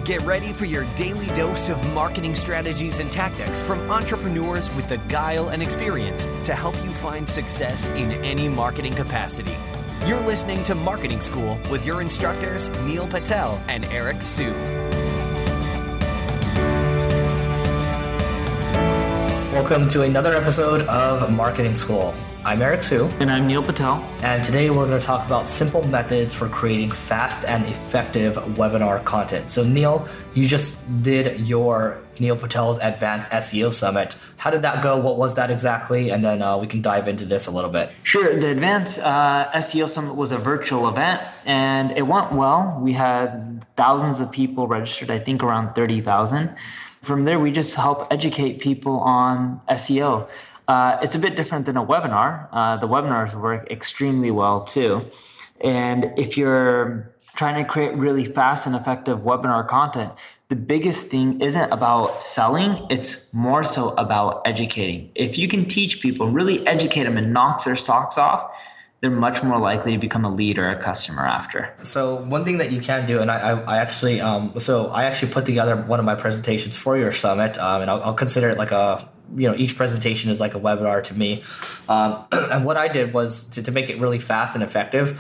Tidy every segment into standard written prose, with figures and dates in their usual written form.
Get ready for your daily dose of marketing strategies and tactics from entrepreneurs with the guile and experience to help you find success in any marketing capacity. You're listening to Marketing School with your instructors, Neil Patel and Eric Su. Welcome to another episode of Marketing School. I'm Eric Su. And I'm Neil Patel. And today we're going to talk about simple methods for creating fast and effective webinar content. So Neil, you just did your Neil Patel's Advanced SEO Summit. How did that go? What was that exactly? And then we can dive into this a little bit. Sure. The Advanced SEO Summit was a virtual event and it went well. We had thousands of people registered, I think around 30,000. From there, we just help educate people on SEO. It's a bit different than a webinar. The webinars work extremely well too. And if you're trying to create really fast and effective webinar content, the biggest thing isn't about selling, it's more so about educating. If you can teach people, really educate them and knock their socks off, they're much more likely to become a lead or a customer after. So one thing that you can do, and I actually put together one of my presentations for your summit, and I'll consider it like each presentation is like a webinar to me. And what I did was to make it really fast and effective,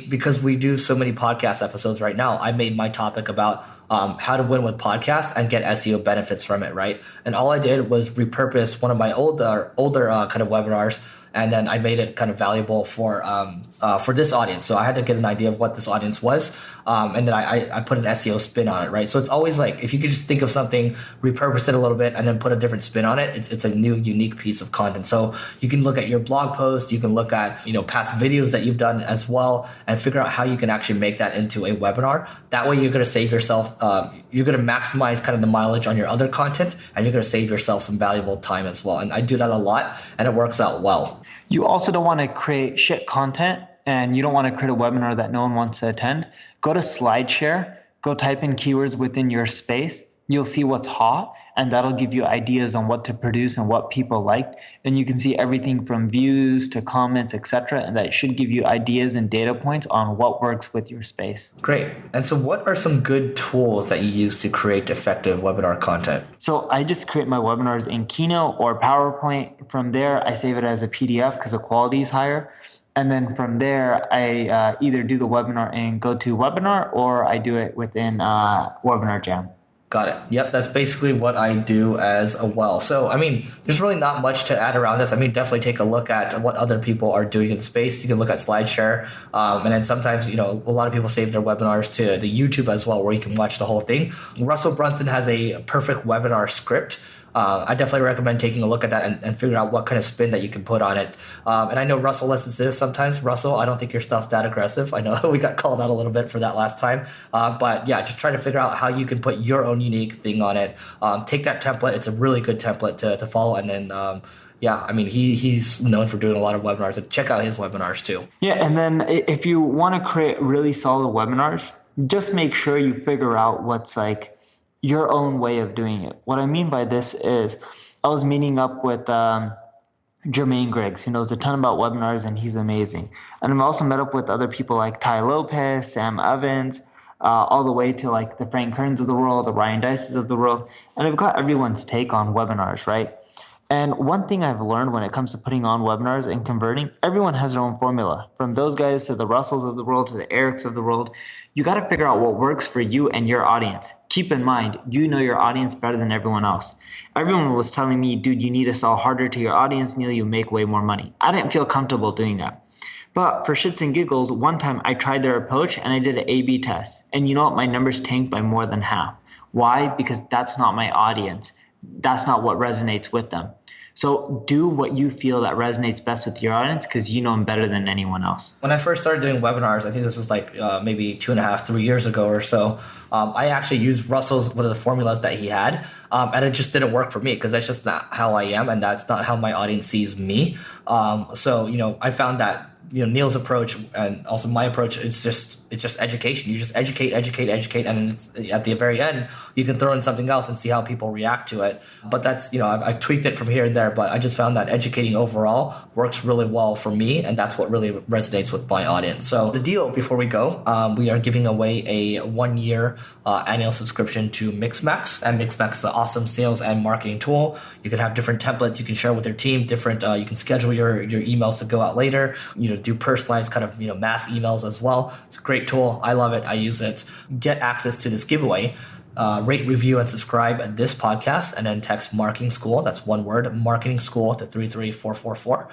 because we do so many podcast episodes right now, I made my topic about how to win with podcasts and get SEO benefits from it, right? And all I did was repurpose one of my older kind of webinars, and then I made it kind of valuable for this audience. So I had to get an idea of what this audience was, and then I put an SEO spin on it, right? So it's always like, if you could just think of something, repurpose it a little bit, and then put a different spin on it, it's a new, unique piece of content. So you can look at your blog post, you can look at past videos that you've done as well, and figure out how you can actually make that into a webinar. That way you're going to save yourself, you're going to maximize kind of the mileage on your other content, and you're going to save yourself some valuable time as well. And I do that a lot, and it works out well. You also don't want to create shit content, and you don't want to create a webinar that no one wants to attend. Go to SlideShare, go type in keywords within your space. You'll see what's hot, and that'll give you ideas on what to produce and what people liked. And you can see everything from views to comments, etc. And that should give you ideas and data points on what works with your space. Great. And so what are some good tools that you use to create effective webinar content? So I just create my webinars in Keynote or PowerPoint. From there, I save it as a PDF because the quality is higher. And then from there, I either do the webinar in GoToWebinar or I do it within Webinar Jam. Got it. Yep, that's basically what I do as well. So, there's really not much to add around this. Definitely take a look at what other people are doing in the space. You can look at SlideShare. And then sometimes, a lot of people save their webinars to the YouTube as well, where you can watch the whole thing. Russell Brunson has a perfect webinar script. I definitely recommend taking a look at that and figure out what kind of spin that you can put on it. And I know Russell listens to this sometimes. Russell, I don't think your stuff's that aggressive. I know we got called out a little bit for that last time. But yeah, just try to figure out how you can put your own unique thing on it. Take that template. It's a really good template to follow. And then, he's known for doing a lot of webinars. And check out his webinars too. Yeah, and then if you want to create really solid webinars, just make sure you figure out what's like your own way of doing it. What I mean by this is I was meeting up with Jermaine Griggs, who knows a ton about webinars, and he's amazing. And I've also met up with other people like Ty Lopez, Sam Evans, all the way to like the Frank Kerns of the world, the Ryan Dices of the world. And I've got everyone's take on webinars, right? And one thing I've learned when it comes to putting on webinars and converting, everyone has their own formula. From those guys to the Russells of the world to the Erics of the world, you got to figure out what works for you and your audience. Keep in mind, you know your audience better than everyone else. Everyone was telling me, dude, you need to sell harder to your audience, Neil, you make way more money. I didn't feel comfortable doing that. But for shits and giggles, one time I tried their approach and I did an A/B test. And you know what? My numbers tanked by more than half. Why? Because that's not my audience. That's not what resonates with them. So do what you feel that resonates best with your audience, because you know them better than anyone else. When I first started doing webinars, I think this was like maybe 2.5, 3 years ago or so, I actually used Russell's, one of the formulas that he had, and it just didn't work for me because that's just not how I am, and that's not how my audience sees me. So I found that Neil's approach and also my approach, it's just education. You just educate, and at the very end, you can throw in something else and see how people react to it. But that's, I've tweaked it from here and there, but I just found that educating overall works really well for me, and that's what really resonates with my audience. So the deal before we go, we are giving away a 1-year annual subscription to Mixmax, and Mixmax is an awesome sales and marketing tool. You can have different templates you can share with your team, different you can schedule your emails to go out later, do personalized kind of mass emails as well. It's a great tool. I love it. I use it. Get access to this giveaway. Rate, review, and subscribe at this podcast, and then text Marketing School. That's one word, Marketing School, to 33444.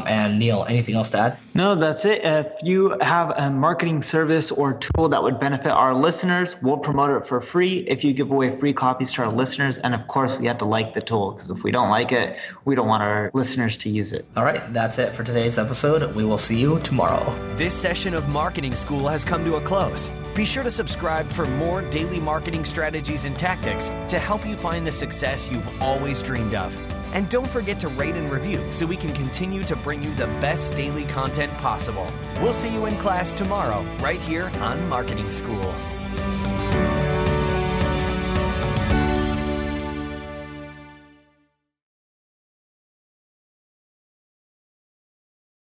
And Neil, anything else to add? No, that's it. If you have a marketing service or tool that would benefit our listeners, we'll promote it for free if you give away free copies to our listeners. And of course, we have to like the tool, because if we don't like it, we don't want our listeners to use it. All right, that's it for today's episode. We will see you tomorrow. This session of Marketing School has come to a close. Be sure to subscribe for more daily marketing strategies and tactics to help you find the success you've always dreamed of. And don't forget to rate and review so we can continue to bring you the best daily content possible. We'll see you in class tomorrow, right here on Marketing School.